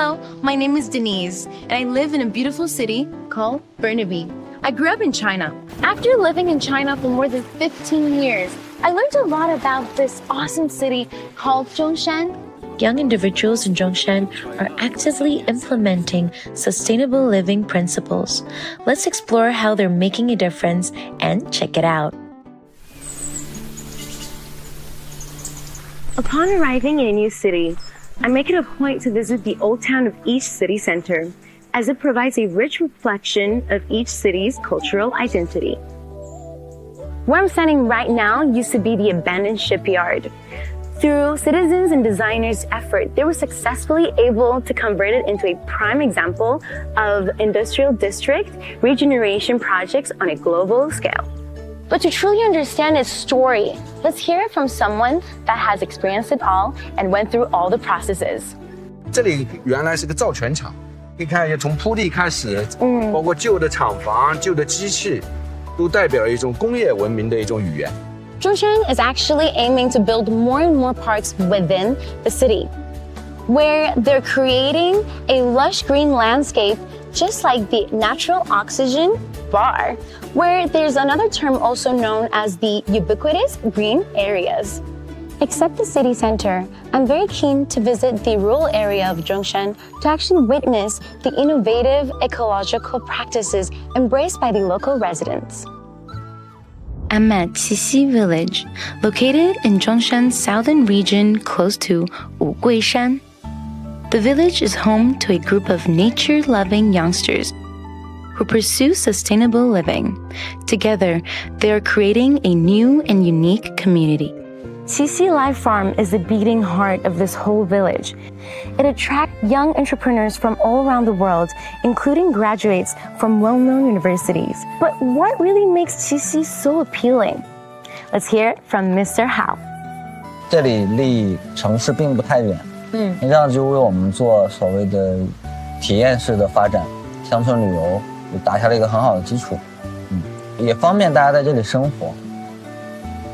Hello, my name is Denise, and I live in a beautiful city called Burnaby. I grew up in China. After living in China for more than 15 years, I learned a lot about this awesome city called Zhongshan. Young individuals in Zhongshan are actively implementing sustainable living principles. Let's explore how they're making a difference and check it out. Upon arriving in a new city, I make it a point to visit the old town of each city center, as it provides a rich reflection of each city's cultural identity. Where I'm standing right now used to be the abandoned shipyard. Through citizens and designers' effort, they were successfully able to convert it into a prime example of industrial district regeneration projects on a global scale. But to truly understand its story, let's hear it from someone that has experienced it all and went through all the processes. 这里原来是个造船厂，你看，从铺地开始，包括旧的厂房、旧的机器，都代表一种工业文明的一种语言。Zhongshan is actually aiming to build more and more parks within the city, where they're creating a lush green landscape just like the natural oxygen bar, where there's another term also known as the ubiquitous green areas. Except the city center, I'm very keen to visit the rural area of Zhongshan to actually witness the innovative ecological practices embraced by the local residents. I'm at Qixi Village, located in Zhongshan's southern region close to Wuguishan. The village is home to a group of nature-loving youngsters who pursue sustainable living. Together, they are creating a new and unique community. Qixi Life Farm is the beating heart of this whole village. It attracts young entrepreneurs from all around the world, including graduates from well-known universities. But what really makes Qixi so appealing? Let's hear it from Mr. Hao. 这里离城市并不太远，这样就为我们做所谓的体验式的发展，乡村旅游打下了一个很好的基础，也方便大家在这里生活。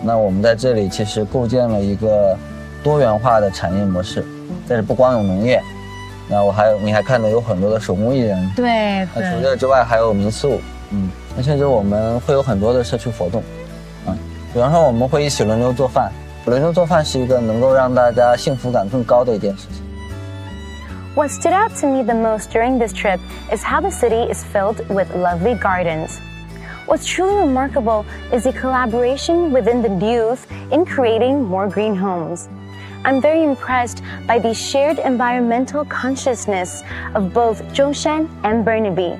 那我们在这里其实构建了一个多元化的产业模式，这里不光有农业，那你还看到有很多的手工艺人，对，那除这之外还有民宿，那甚至我们会有很多的社区活动，比方说我们会一起轮流做饭，轮流做饭是一个能够让大家幸福感更高的一件事情。What stood out to me the most during this trip is how the city is filled with lovely gardens. What's truly remarkable is the collaboration within the youth in creating more green homes. I'm very impressed by the shared environmental consciousness of both Zhongshan and Burnaby.